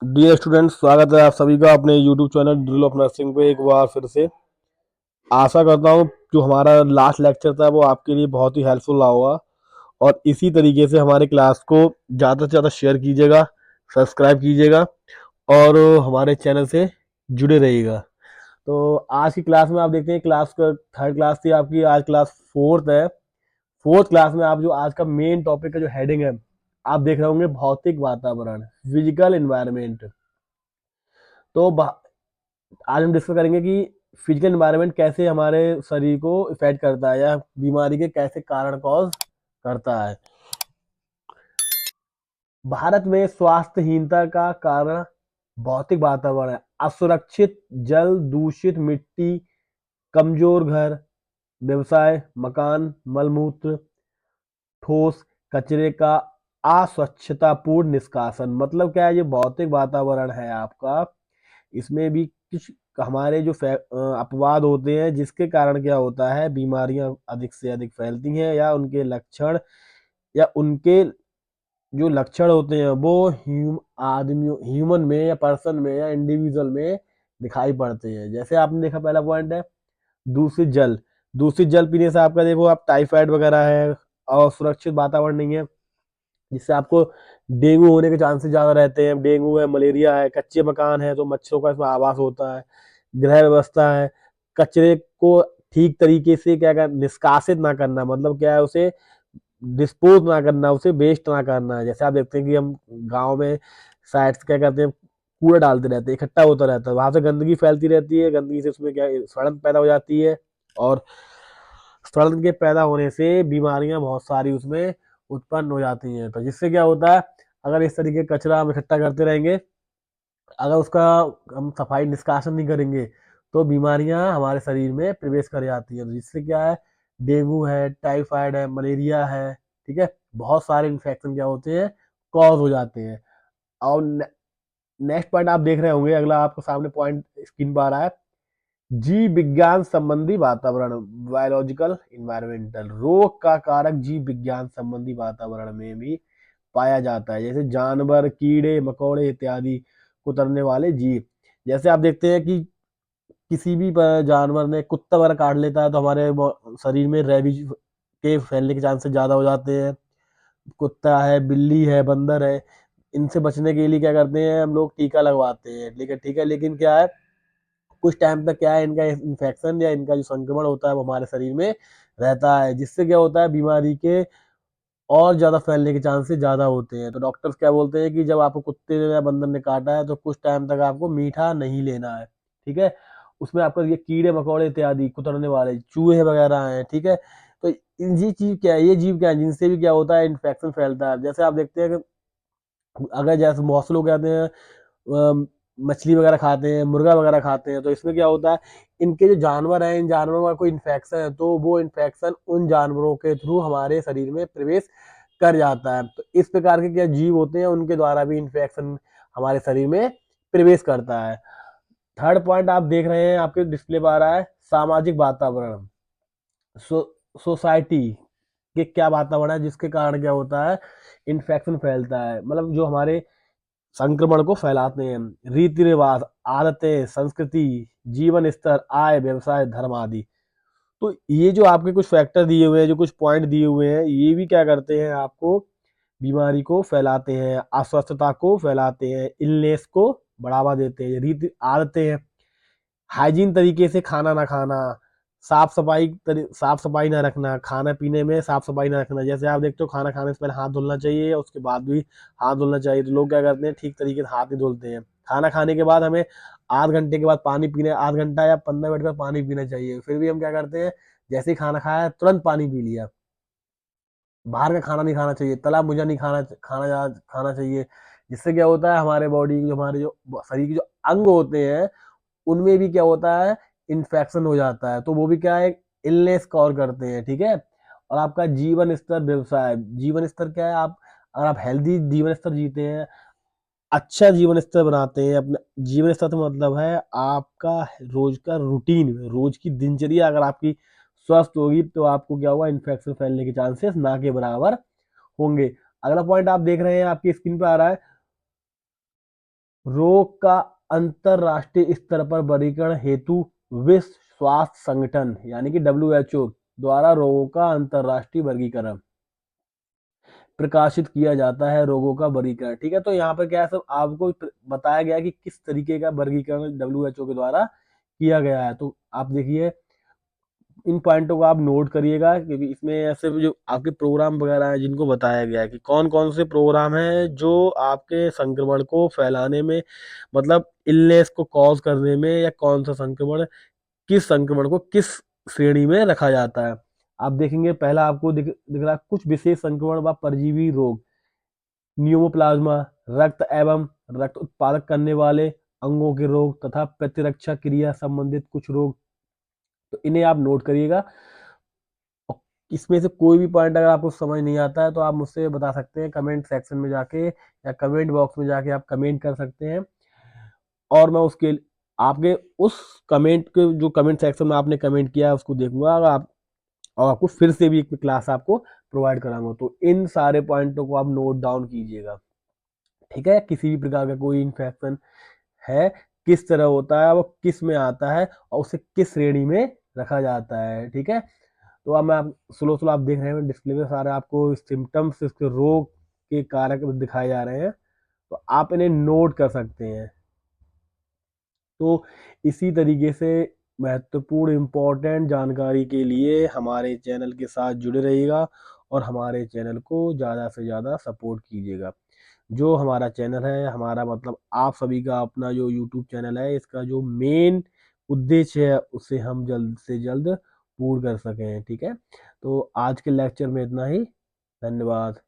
Dear student, स्वागत है आप सभी का अपने YouTube channel drill of nursing पे एक बार फिर से। आशा करता हूँ जो हमारा लास्ट लेक्चर था वो आपके लिए बहुत ही हेल्पफुल रहा होगा। और इसी तरीके से हमारे क्लास को ज़्यादा से ज़्यादा शेयर कीजिएगा, सब्सक्राइब कीजिएगा और हमारे चैनल से जुड़े रहिएगा। तो आज की क्लास में आप देखते हैं क्लास का थर्ड क्लास थी आपकी, आज क्लास फोर्थ है। फोर्थ क्लास में आप जो आज का मेन टॉपिक का जो हेडिंग है आप देख रहे होंगे भौतिक वातावरण, फिजिकल एनवायरनमेंट। तो आज हम डिस्कस करेंगे कि फिजिकल एनवायरनमेंट कैसे हमारे शरीर को इफेक्ट करता है या बीमारी के कैसे कारण कॉज करता है। भारत में स्वास्थ्यहीनता का कारण भौतिक वातावरण है। असुरक्षित जल, दूषित मिट्टी, कमजोर घर, व्यवसाय, मकान, मलमूत्र, ठोस कचरे का अस्वच्छतापूर्ण निष्कासन। मतलब क्या है, ये भौतिक वातावरण है आपका, इसमें भी कुछ हमारे जो अपवाद होते हैं जिसके कारण क्या होता है, बीमारियां अधिक से अधिक फैलती हैं या उनके लक्षण या उनके जो लक्षण होते हैं वो आदमी ह्यूमन में या पर्सन में या इंडिविजुअल में दिखाई पड़ते हैं। जैसे आपने देखा, पहला पॉइंट है दूषित जल। दूषित जल पीने से आपका देखो आप टाइफाइड वगैरह है और सुरक्षित वातावरण नहीं है, जिससे आपको डेंगू होने के चांसेस ज्यादा रहते हैं। डेंगू है, मलेरिया है। कच्चे मकान है तो मच्छरों का इसमें आवास होता है। गृह व्यवस्था है, कचरे को ठीक तरीके से क्या कर निष्कासित ना करना, मतलब क्या है, उसे डिस्पोज ना करना, उसे वेस्ट ना करना। जैसे आप देखते हैं कि हम गांव में साइड से क्या करते हैं, कूड़ा डालते रहते हैं, इकट्ठा होता रहता है, वहां से गंदगी फैलती रहती है। गंदगी से उसमें क्या सड़न पैदा हो जाती है और सड़न के पैदा होने से बीमारियां बहुत सारी उसमें उत्पन्न हो जाती हैं। तो जिससे क्या होता है, अगर इस तरीके का कचरा हम इकट्ठा करते रहेंगे, अगर उसका हम सफाई निष्कासन नहीं करेंगे तो बीमारियां हमारे शरीर में प्रवेश कर जाती है। तो जिससे क्या है, डेंगू है, टाइफाइड है, मलेरिया है, ठीक है, बहुत सारे इन्फेक्शन क्या होते हैं, कॉज हो जाते हैं। और नेक्स्ट पॉइंट आप देख रहे होंगे, अगला आपको सामने पॉइंट स्क्रीन पर आ रहा है, जीव विज्ञान संबंधी वातावरण, बायोलॉजिकल इन्वायरमेंटल। रोग का कारक जीव विज्ञान संबंधी वातावरण में भी पाया जाता है, जैसे जानवर, कीड़े मकोड़े इत्यादि कुतरने वाले जीव। जैसे आप देखते हैं कि किसी भी जानवर ने कुत्ता वगैरह काट लेता है तो हमारे शरीर में रेबीज के फैलने के चांसेस ज्यादा हो जाते हैं। कुत्ता है, बिल्ली है, बंदर है, इनसे बचने के लिए क्या करते हैं, हम लोग टीका लगवाते हैं। लेकिन ठीक है, लेकिन क्या है, कुछ टाइम तक क्या है, इनका इन्फेक्शन या इनका जो संक्रमण होता है वो हमारे शरीर में रहता है, जिससे क्या होता है, बीमारी के और ज्यादा फैलने के चांसेस ज्यादा होते हैं। तो डॉक्टर्स क्या बोलते हैं कि जब आपको कुत्ते ने या बंदर ने काटा है तो कुछ टाइम तक आपको मीठा नहीं लेना है, ठीक है। उसमें आपको ये कीड़े मकोड़े इत्यादि कुतरने वाले चूहे वगैरह हैं, ठीक है। तो ये चीज क्या है, ये जीव क्या है, जिनसे भी क्या होता है, इन्फेक्शन फैलता है। जैसे आप देखते हैं कि अगर जैसे बहुत से लोग कहते हैं मछली वगैरह खाते हैं, मुर्गा वगैरह खाते हैं, तो इसमें क्या होता है, इनके जो जानवर हैं, इन जानवरों का कोई इन्फेक्शन है तो वो इन्फेक्शन उन जानवरों के थ्रू हमारे शरीर में प्रवेश कर जाता है। तो इस प्रकार के क्या जीव होते हैं, उनके द्वारा भी इन्फेक्शन हमारे शरीर में प्रवेश करता है। थर्ड पॉइंट आप देख रहे हैं, आपके डिस्प्ले पर आ रहा है, सामाजिक वातावरण। सोसाइटी के क्या वातावरण है जिसके कारण क्या होता है, इन्फेक्शन फैलता है, मतलब जो हमारे संक्रमण को फैलाते हैं। रीति रिवाज, आदतें, संस्कृति, जीवन स्तर, आय, व्यवसाय, धर्म आदि। तो ये जो आपके कुछ फैक्टर दिए हुए हैं, जो कुछ पॉइंट दिए हुए हैं, ये भी क्या करते हैं, आपको बीमारी को फैलाते हैं, अस्वस्थता को फैलाते हैं, इलनेस को बढ़ावा देते हैं। रीति आदतें हैं, हाइजीन तरीके से खाना ना खाना, साफ सफाई ना रखना, खाना पीने में साफ सफाई ना रखना। जैसे आप देखते हो, खाना खाने से पहले हाथ धुलना चाहिए, उसके बाद भी हाथ धुलना चाहिए। तो लोग क्या करते हैं, ठीक तरीके से हाथ नहीं धुलते हैं। खाना खाने के बाद हमें आध घंटे के बाद पानी पीने, आध घंटा या 15 मिनट का पानी पीना चाहिए। फिर भी हम क्या करते हैं, जैसे ही खाना खाया तुरंत पानी पी लिया। बाहर का खाना नहीं खाना चाहिए, तला भुजा नहीं खाना चाहिए। जिससे क्या होता है, हमारे बॉडी जो हमारे जो शरीर के जो अंग होते हैं उनमें भी क्या होता है, इन्फेक्शन हो जाता है। तो वो भी क्या है, इलनेस कॉज करते हैं, ठीक है। और आपका जीवन स्तर, व्यवसाय, जीवन स्तर क्या है, आप अगर आप हेल्दी जीवन स्तर जीते हैं, अच्छा जीवन स्तर बनाते हैं, अपना जीवन स्तर तो मतलब है आपका रोज का रूटीन, रोज की दिनचर्या अगर आपकी स्वस्थ होगी तो आपको क्या होगा, इन्फेक्शन फैलने के चांसेस ना के बराबर होंगे। अगला पॉइंट आप देख रहे हैं, आपकी स्क्रीन पर आ रहा है, रोग का अंतरराष्ट्रीय स्तर पर वर्गीकरण हेतु विश्व स्वास्थ्य संगठन यानी कि WHO द्वारा रोगों का अंतरराष्ट्रीय वर्गीकरण प्रकाशित किया जाता है। रोगों का वर्गीकरण, ठीक है। तो यहाँ पर क्या है, सब आपको बताया गया है कि किस तरीके का वर्गीकरण WHO के द्वारा किया गया है। तो आप देखिए, इन पॉइंटों को आप नोट करिएगा, क्योंकि इसमें ऐसे जो आपके प्रोग्राम वगैरह हैं जिनको बताया गया है कि कौन कौन से प्रोग्राम हैं जो आपके संक्रमण को फैलाने में, मतलब इलनेस को कॉज करने में, या कौन सा संक्रमण किस संक्रमण को किस श्रेणी में रखा जाता है। आप देखेंगे, पहला आपको दिख रहा है कुछ विशेष संक्रमण व परजीवी रोग, न्यूमोप्लाज्मा, रक्त एवं रक्त उत्पादक करने वाले अंगों के रोग तथा प्रतिरक्षा क्रिया संबंधित कुछ रोग। तो इन्हें आप नोट करिएगा। और इसमें से कोई भी पॉइंट अगर आपको समझ नहीं आता है तो आप मुझसे बता सकते हैं कमेंट सेक्शन में जाके, या कमेंट बॉक्स में जाके आप कमेंट कर सकते हैं, और मैं उसके आपके उस कमेंट के, जो कमेंट सेक्शन में आपने कमेंट किया है उसको देखूंगा, अगर आप और आपको फिर से भी एक क्लास आपको प्रोवाइड कराऊंगा। तो इन सारे पॉइंटों को आप नोट डाउन कीजिएगा, ठीक है। किसी भी प्रकार का कोई इन्फेक्शन है, किस तरह होता है, वो किस में आता है, और उसे किस श्रेणी में रखा जाता है, ठीक है। तो अब मैं आप स्लो स्लो आप देख रहे हैं डिस्प्ले पे सारे आपको सिम्टम्स, इसके रोग के कारक दिखाए जा रहे हैं, तो आप इन्हें नोट कर सकते हैं। तो इसी तरीके से महत्वपूर्ण इम्पोर्टेंट जानकारी के लिए हमारे चैनल के साथ जुड़े रहिएगा, और हमारे चैनल को ज़्यादा से ज़्यादा सपोर्ट कीजिएगा। जो हमारा चैनल है, हमारा मतलब आप सभी का अपना जो यूट्यूब चैनल है, इसका जो मेन उद्देश्य है उसे हम जल्द से जल्द पूर्ण कर सकें, ठीक है। तो आज के लेक्चर में इतना ही। धन्यवाद।